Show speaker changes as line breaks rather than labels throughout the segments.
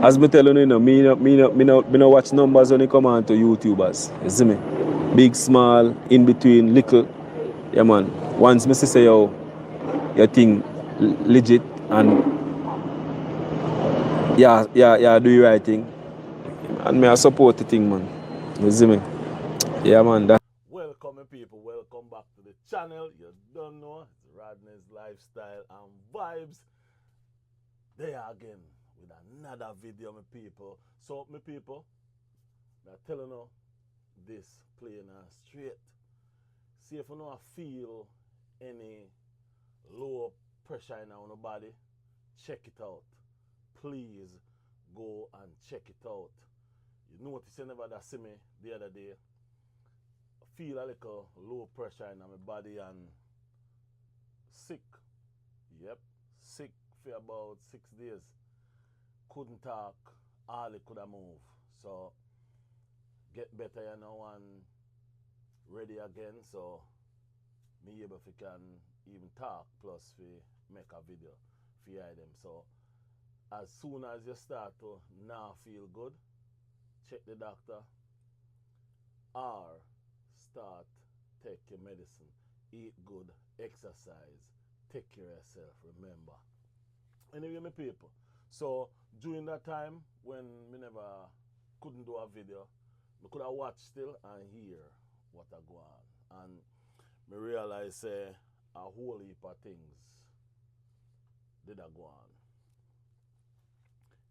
as me tell you, me no watch numbers when it come on to YouTubers. You see me? Big, small, in between, little. Yeah, man. Once me say, yo, your thing legit and yeah, do your right thing. And me I support the thing, man. You see me? Yeah, man.
Welcome, people. Welcome back to the channel. You don't know, it's Rodney's Lifestyle and Vibes. There again with another video, my people. So, my people, I'm telling you this plain and straight. See if you don't feel any low pressure in your body, check it out. Please go and check it out. You notice you never that see me the other day. Feel a little low pressure in my body and sick. Yep, sick for about 6 days. Couldn't talk, hardly could have move. So get better, you know, and ready again. So me able if can even talk plus we make a video for them. So as soon as you start to now feel good, check the doctor or start take your medicine, eat good, exercise, take care of yourself, remember. Anyway, my people, so during that time when me never couldn't do a video, I could have watched still and hear what I go on. And me realize a whole heap of things did I go on.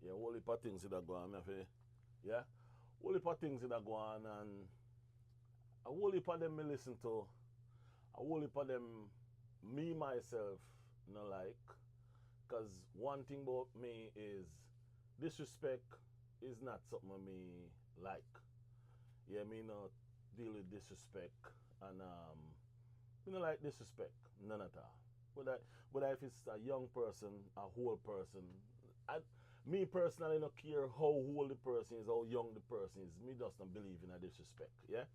Yeah, a whole heap of things did I go on. Yeah, a whole heap of things did I go on, and a whole heap of them me listen to, a whole heap of them me myself no like. Cause one thing about me is disrespect is not something me like. Yeah, me not deal with disrespect, and me not like disrespect, none at all. Whether if it's a young person, a whole person, me personally don't care how old the person is, how young the person is. Me just don't believe in a disrespect. Yeah.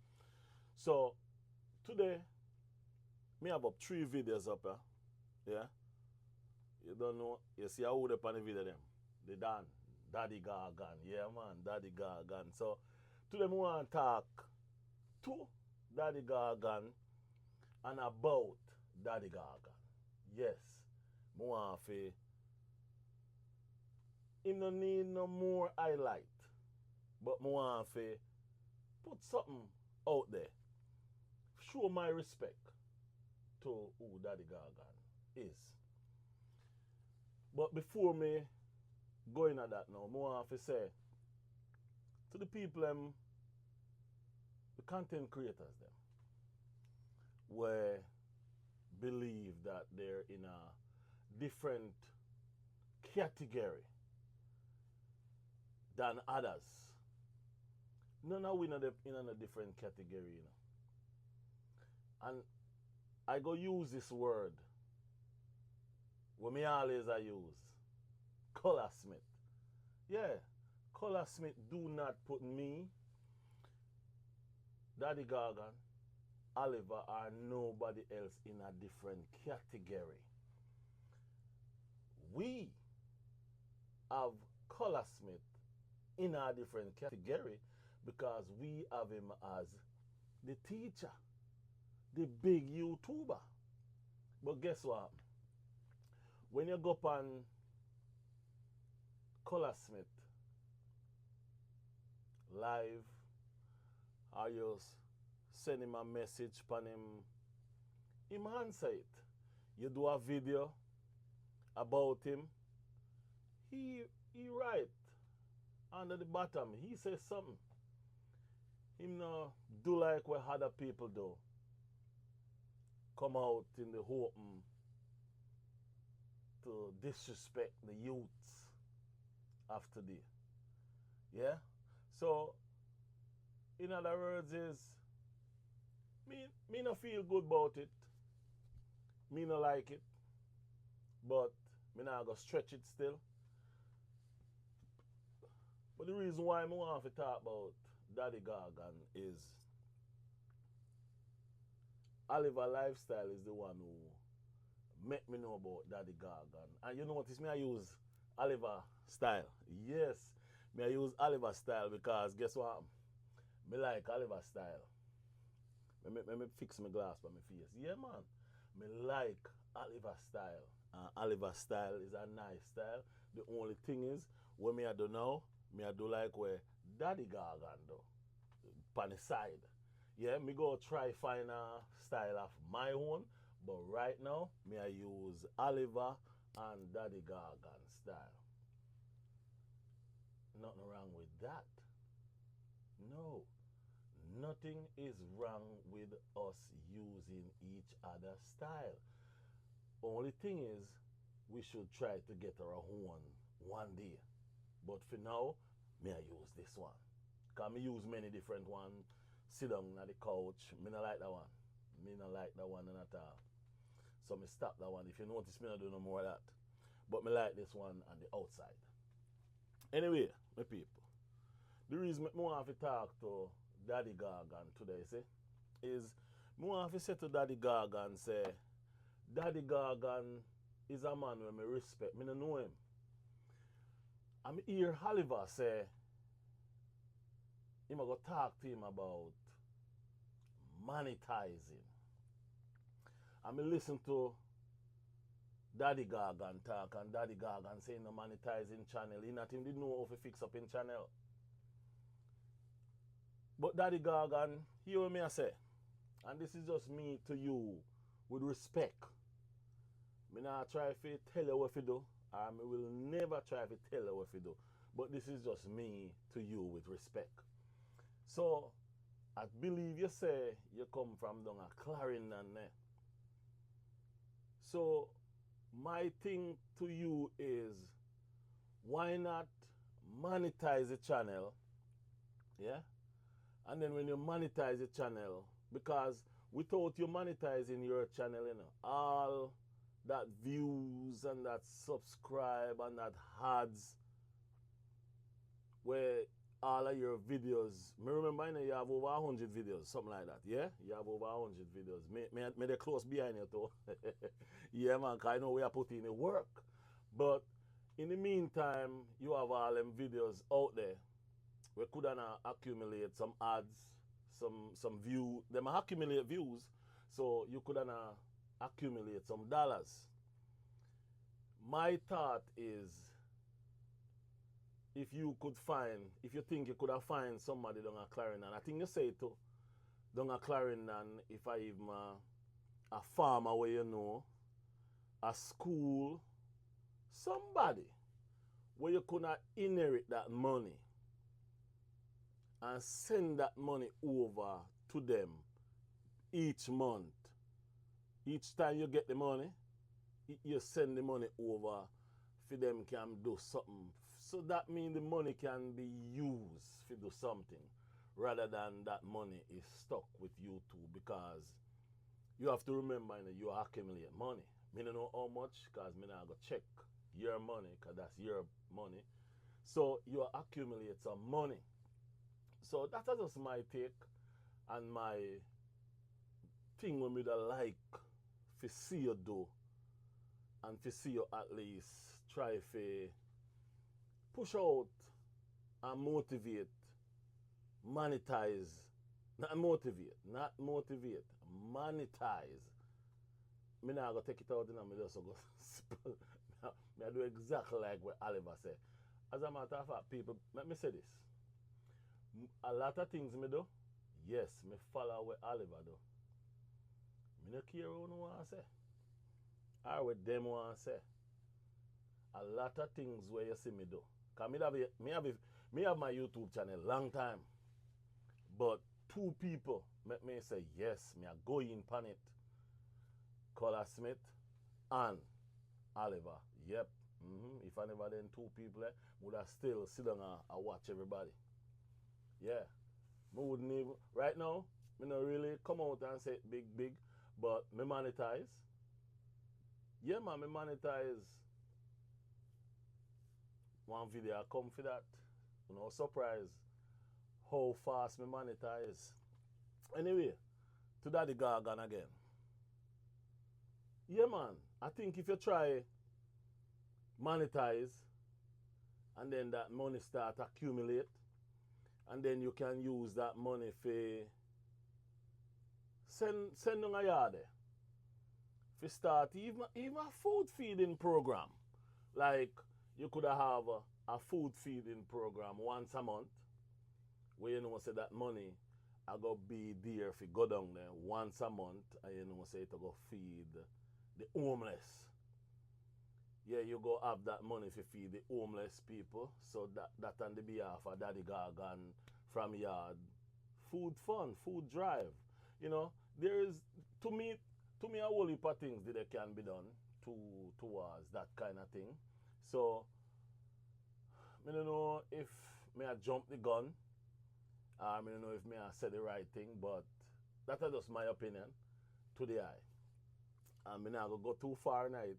So today, me have up 3 videos up here. Yeah. You don't know. You see how old up on the video them. They done. Daddy Garon. Yeah man, Daddy Garon. So today we want to talk to Daddy Garon and about Daddy Garon. Yes. We want to him no need no more highlight. But I want to put something out there. Show my respect to who Daddy Garon is. But before me going at that now, I want to say to the people, the content creators, them, where believe that they're in a different category than others. None of we in a different category, you know. And I go use this word what me always I use. Color Smith. Yeah. Color Smith do not put me, Daddy Garon, Oliver, or nobody else in a different category. We have Color Smith in a different category because we have him as the teacher, the big YouTuber. But guess what? When you go up on Color Smith live, or you send him a message upon him answer it. You do a video about him, he write under the bottom, he says something. Him no do like what other people do. Come out in the open to disrespect the youths of today. Yeah? So, in other words is, me no feel good about it. Me no like it. But me not go stretch it still. But the reason why I want to talk about Daddy Garon is Oliver Lifestyle is the one who make me know about Daddy Garon. And you notice me I use Oliver Style. Yes. Me I use Oliver style because guess what? Me like Oliver style. Me fix my glass by my face. Yeah, man. Me like Oliver style. Oliver style is a nice style. The only thing is, what me I do now, me I do like where Daddy Garon do. On the side. Yeah, me go try find a style of my own. But right now, me I use Oliver and Daddy Garon style. Nothing wrong with that. No. Nothing is wrong with us using each other's style. Only thing is, we should try to get our own one day. But for now, me I use this one. Cause me use many different ones. Sit down on the couch. Me not like that one. Me not like that one at all. So me stop that one. If you notice, me not do no more of that. But me like this one on the outside. Anyway, my people, the reason I want to talk to Daddy Garon today, see, is I want to say to Daddy Garon, say, Daddy Garon is a man who I respect. I don't know him. I'm hear Oliver say, I'm going to talk to him about monetizing. I listen to Daddy Garon talk, and Daddy Garon saying no monetizing channel. He not him didn't know how to fix up in channel. But Daddy Garon, hear what me I say. And this is just me to you with respect. Me not try to tell you what to do. I will never try to tell you what to do. But this is just me to you with respect. So, I believe you say you come from down a Clarendon. So, my thing to you is, why not monetize the channel? Yeah? And then when you monetize the channel, because without you monetizing your channel, you know, all that views and that subscribe and that ads, where all of your videos, me remember you, know, you have over 100 videos, something like that, yeah? You have over 100 videos. May they close behind you too. Yeah, man, because I know we are putting in the work. But in the meantime, you have all them videos out there. We could accumulate some ads, some view. Them accumulate views, so you could accumulate some dollars. My thought is, if you think you could have find somebody down at Clarendon, I think you say it too, down at Clarendon, if I even a farmer where you know, a school, somebody where you could not inherit that money and send that money over to them each month. Each time you get the money, you send the money over for them can do something. So that means the money can be used to do something rather than that money is stuck with YouTube, because you have to remember, you know, you accumulate money. Me don't know how much because me not go check your money because that's your money. So you accumulate some money. So that's just my take and my thing when me da like to see you do and to see you at least try to push out and motivate, monetize, not motivate, monetize. Me not go take it out and me just go me I do exactly like what Oliver said. As a matter of fact, people, let me say this. A lot of things me do, yes, me follow what Oliver do. Me no care what no want to say. Or what them want to say. A lot of things where you see me do. Because me have my YouTube channel long time. But two people make me say, yes, me a go in pan it. Collar Smith and Oliver. Yep. If I never then two people, would I still sit down and watch everybody. Yeah. Me wouldn't even, right now, me not really come out and say it big, but me monetize. Yeah, man, me monetize. One video I come for that. You know, surprise how fast me monetize. Anyway, to Daddy Garon again. Yeah, man, I think if you try monetize and then that money start accumulate, and then you can use that money for send on a yard there. For start even a food feeding program. Like you could have a food feeding program once a month where you know say that money I go be there if you go down there once a month and you know say to go feed the homeless. Yeah, you go have that money to feed the homeless people. So that on the behalf of Daddy Garon from yard food fund, food drive. You know, there is to me a whole heap of things that can be done towards that kind of thing. So I don't know if me I jump the gun. I don't know if me I say the right thing, but that is just my opinion to the eye. And me not gonna go too far night.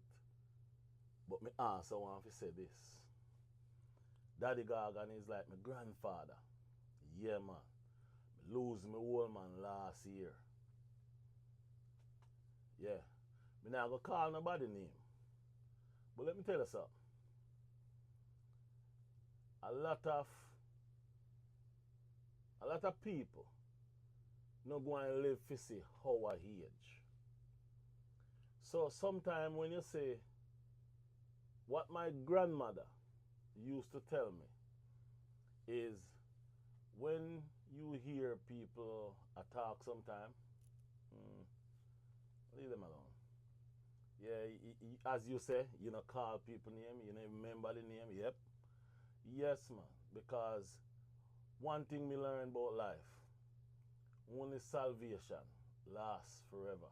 But me also want to say this. Daddy Garon is like my grandfather. Yeah, man. Me lose my old man last year. Yeah. Me not gonna call nobody name. But let me tell you something. A lot of people not going to live to see our age. So sometimes when you say what my grandmother used to tell me is when you hear people talk sometime, leave them alone. Yeah, as you say, you know, call people name, you know, remember the name. Yep. Yes, man. Because one thing me learn about life, only salvation lasts forever.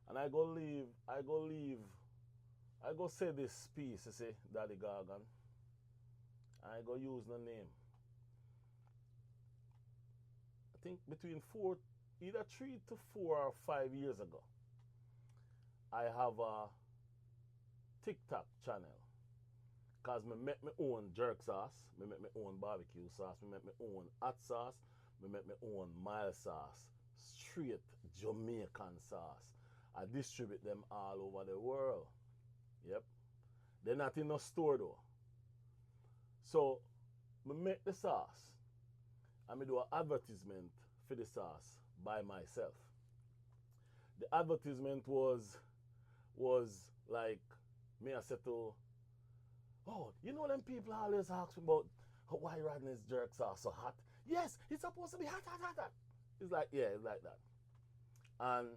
And I go say this piece, you see, Daddy Garon. I go use the name. I think between either 3 to 4 or 5 years ago, I have a TikTok channel. Because I make my own jerk sauce, I make my own barbecue sauce, I make my own hot sauce, I make my own mild sauce, straight Jamaican sauce. I distribute them all over the world. Yep. They're not in no store though. So, I make the sauce and I do an advertisement for the sauce by myself. The advertisement was like, me I said to, oh, you know them people always ask me about why Rodney's jerk sauce so hot? Yes, it's supposed to be hot, hot, hot, hot. It's like, yeah, it's like that. And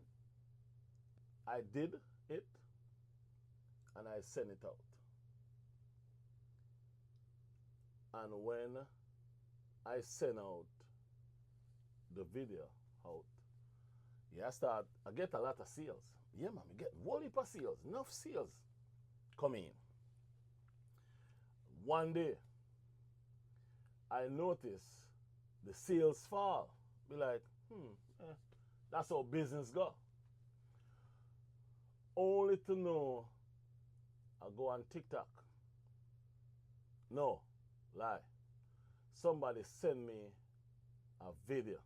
I did it and I sent it out. And when I sent out the video out, yeah, I get a lot of sales. Yeah, man, I get a whole heap of sales, enough sales coming in. One day, I notice the sales fall. Be like, that's how business go. Only to know I go on TikTok. No, lie. Somebody send me a video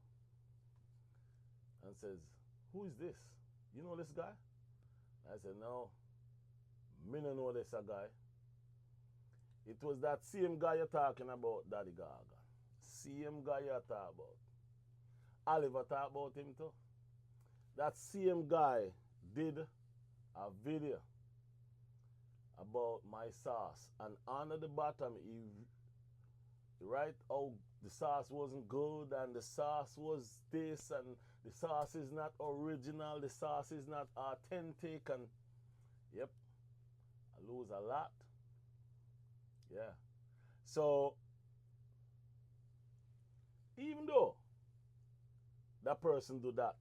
and says, who is this? You know this guy? I said, no, me no know this a guy. It was that same guy you're talking about, Daddy Garon. Same guy you're talking about. Oliver talked about him too. That same guy did a video about my sauce. And under the bottom, he write how the sauce wasn't good and the sauce was this and the sauce is not original, the sauce is not authentic, and yep, I lose a lot. Yeah. So even though that person do that,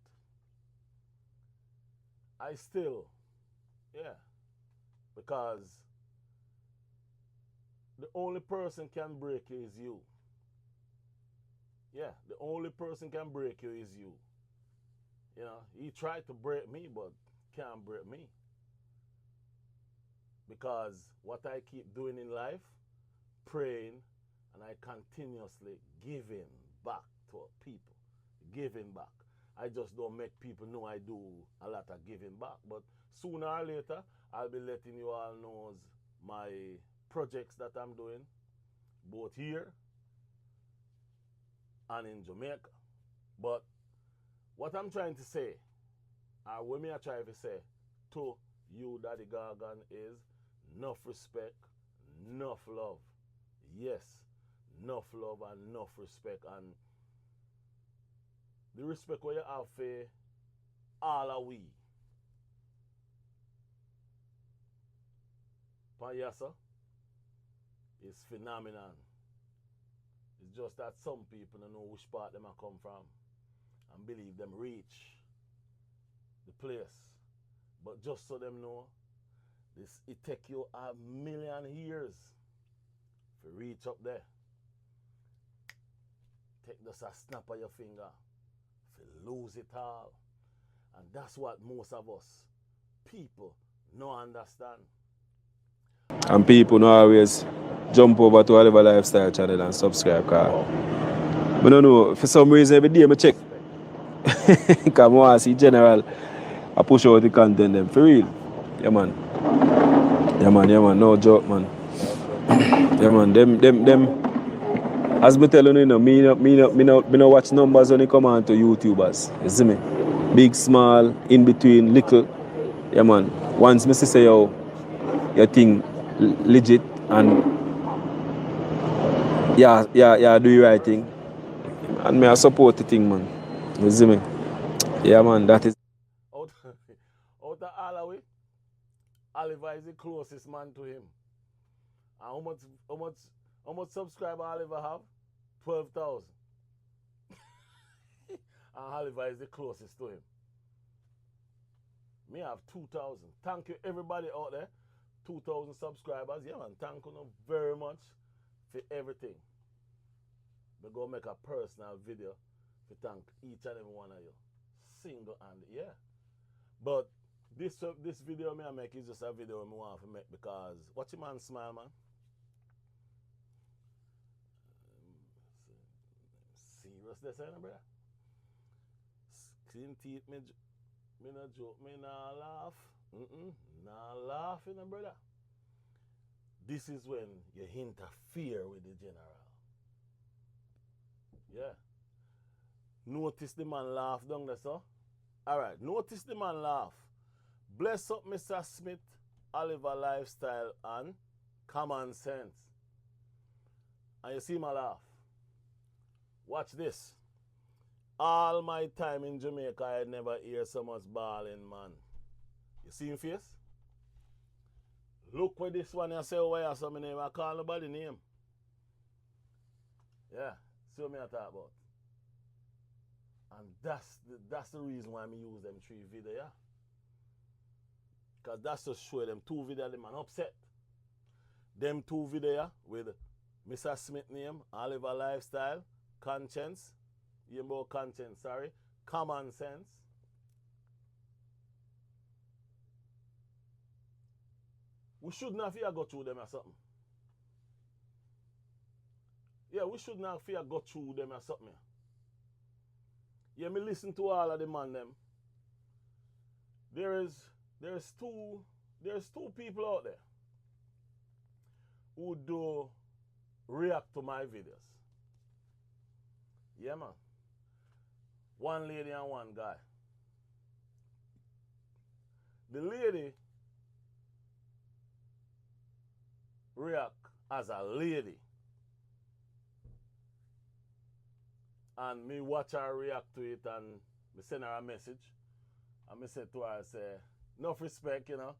I still, yeah, because the only person can break you is you. Yeah, the only person can break you is you. You know, he tried to break me, but can't break me. Because what I keep doing in life, praying, and I continuously giving back to people. Giving back. I just don't make people know I do a lot of giving back. But sooner or later, I'll be letting you all know my projects that I'm doing, both here and in Jamaica. But what I'm trying to say, or what me I try to say to you, Daddy Garon, is enough respect, enough love. Yes, enough love and enough respect. And the respect what you have for all of we. Panyasa is phenomenon. It's just that some people don't know which part them come from and believe them reach the place. But just so them know, this it take you 1,000,000 years to reach up there. Take just a snap of your finger to lose it all. And that's what most of us people no understand.
And people no always jump over to Oliver Lifestyle channel and subscribe, cause I don't know, for some reason every day I check. Because I want to see general I push out the content them for real. Yeah man. Yeah man, no joke man. Yeah man, them as me telling you, me no watch numbers when it come on to YouTubers. You see me? Big, small, in between, little. Yeah man. Once me say yo, your thing legit and yeah, do the right thing. And me I support the thing, man. You see me? Yeah man, that is
Out of all of it, Oliver is the closest man to him. And how much subscriber Oliver have? 12,000. And Oliver is the closest to him. Me have 2,000. Thank you everybody out there. 2,000 subscribers. Yeah man, thank you very much for everything. We go make a personal video to thank each and every one of you. Single handed, yeah. But this video me I make is just a video me want to make because watch your man smile, man. Serious this ain't brother. Clean teeth, me no joke, me nah laugh. Nah laugh, brother. This is when you interfere with the general. Yeah. Notice the man laugh down there, so. Alright, notice the man laugh. Bless up Mr. Smith, Oliver Lifestyle, and Common Sense. And you see my laugh. Watch this. All my time in Jamaica, I never hear so much bawling, man. You see him face? Look where this one you say, why you say my name? I call nobody name. Yeah, see what me I talk about. And that's the reason why I use them 3 videos, yeah. Because that's to show them 2 videos, the man upset. Them 2 videos with Mr. Smith name, Oliver Lifestyle, Conscience, Common Sense. We shouldn't have fear go through them or something. Yeah, we shouldn't have fear go through them or something. Yeah, me listen to all of the man them. There's two people out there who do react to my videos. Yeah man. One lady and one guy. The lady react as a lady. And me watch her react to it and me send her a message. And me say to her, I say, enough respect, you know.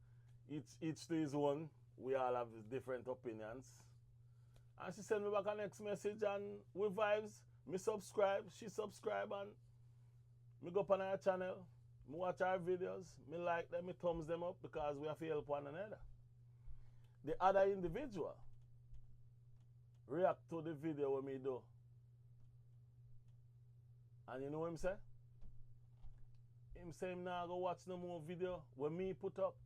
Each to his own. We all have different opinions. And she sent me back a next message and we vibes. Me subscribe, she subscribe and me go up on her channel. Me watch her videos. Me like them, me thumbs them up because we have to help one another. The other individual react to the video when me do. And you know what him say? Him say him nah go watch no more video when me put up.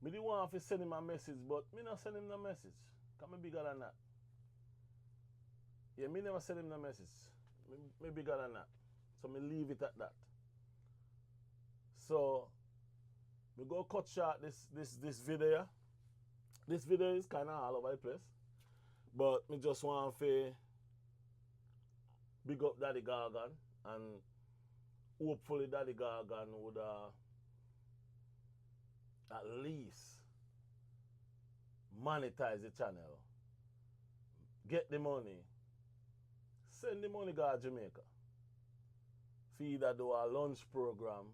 Me didn't want to send him a message, but me not send him no message. Cause me bigger than that. Yeah, me never send him no message. Me bigger than that. So me leave it at that. So me go cut short this video. This video is kind of all over the place, but me just want to big up Daddy Garon, and hopefully Daddy Garon would at least monetize the channel, get the money, send the money to Jamaica, feed either do a lunch program,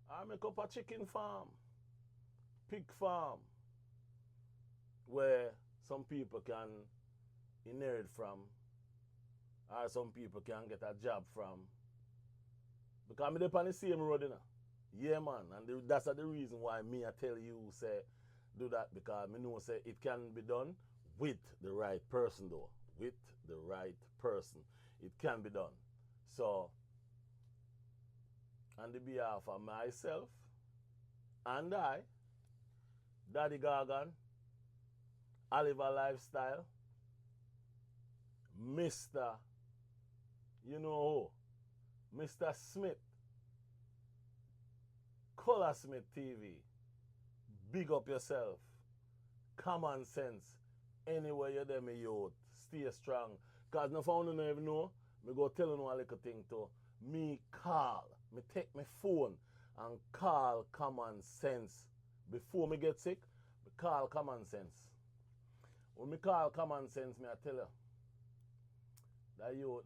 or make up a chicken farm, pig farm, where some people can inherit from, or some people can get a job from. Because I'm on the same road, you know. Yeah, man. And that's the reason why me I tell you, say, do that. Because I know, say, it can be done with the right person, though. With the right person. It can be done. So, on the behalf of myself and I, Daddy Garon, Oliver Lifestyle, Mr. You know who? Mr. Smith, Color Smith TV. Big up yourself. Common sense. Anywhere you're there, my youth. Stay strong. Because no found you never know, me go tell you a little thing too. Me call. Me take my phone and call common sense. Before me get sick, me call common sense. When me call common sense, me I tell you, that you,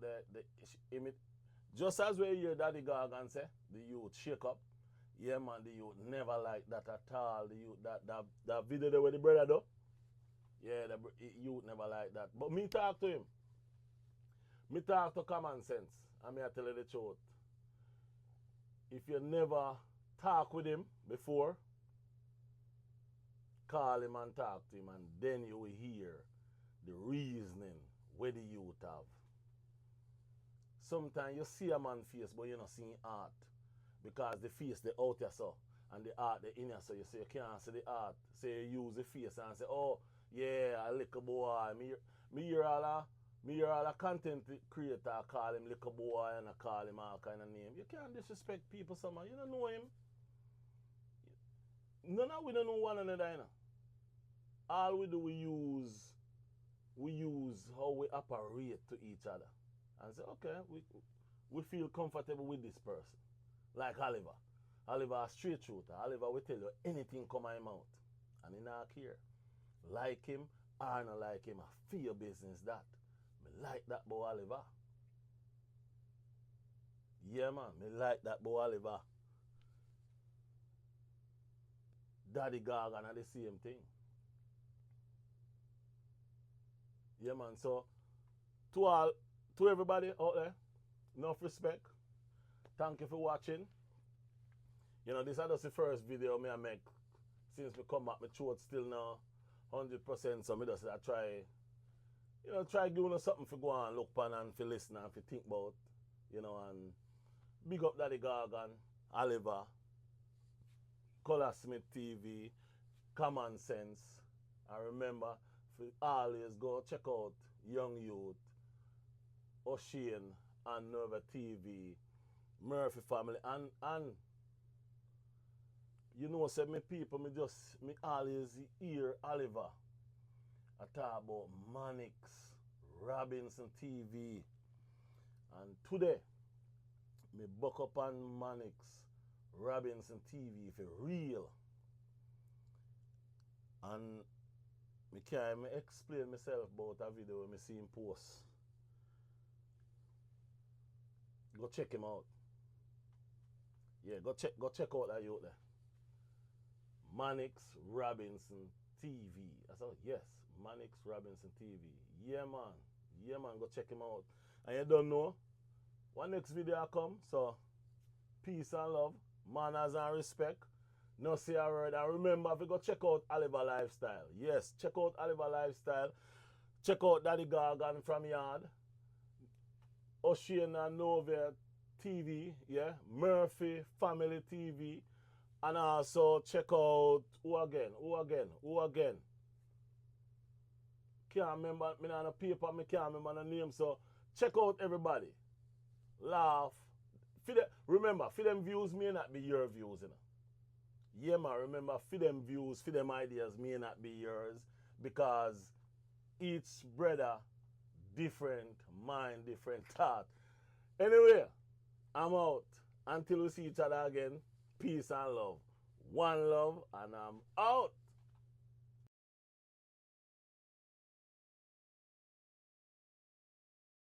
just as we hear Daddy Garon say, the youth shake up. Yeah, man, the youth never like that at all. The youth, that video there with the brother though. Yeah, the youth never like that. But me talk to him. Me talk to common sense. And me I tell you the truth. If you never talk with him before, call him and talk to him, and then you will hear the reasoning where the youth have. Sometimes you see a man's face, but you're not seeing art. Because the face, they out here so, and the art, the in here so. You say you can't see the art. So you use the face and say, oh, yeah, a little boy. Me hear all a content creator call him little boy and I call him all kind of name. You can't disrespect people somehow. You don't know him. None of we don't know one another, you know. All we do, we use how we operate to each other. And say, okay, we feel comfortable with this person. Like Oliver. Oliver a straight shooter. Oliver will tell you anything come out of his mouth. And he not care. Like him or not like him, I feel your business that. Me like that boy Oliver. Yeah, man, me like that boy Oliver. Daddy Garon are the same thing. Yeah, man, so to everybody out there, enough respect. Thank you for watching. You know, this is just the first video I make since we come back. My throat still now 100%, so I just try, you know, try giving us something for go and look upon and for listen and for think about, you know, and big up Daddy Garon, Oliver, Color Smith TV, Common Sense. And remember, for always go check out Young Youth, O'Shane and Nova TV, Murphy family, and you know, say me people, me always hear Oliver I talk about Mannix Robinson TV, and today me buck up on Mannix Robinson TV for real, and me can explain myself about a video when me see him post. Go check him out. Yeah, go check out that youth there. Mannix Robinson TV. I said, yes, Mannix Robinson TV. Yeah, man. Yeah, man, go check him out. And you don't know, what next video I come, so peace and love, manners and respect. No say a word. And remember, if you go check out Oliver Lifestyle. Yes, check out Oliver Lifestyle. Check out Daddy Garon from Yard. O'Shane and Nova TV, yeah, Murphy Family TV, and also check out who again? Can't remember, me on a paper, me can't remember the name, so check out everybody. Laugh. Remember, for them views may not be your views, you know. Yeah, man, remember, for them views, for them ideas may not be yours because each brother, different mind, different thought. Anyway, I'm out. Until we see each other again, peace and love. One love, and I'm out.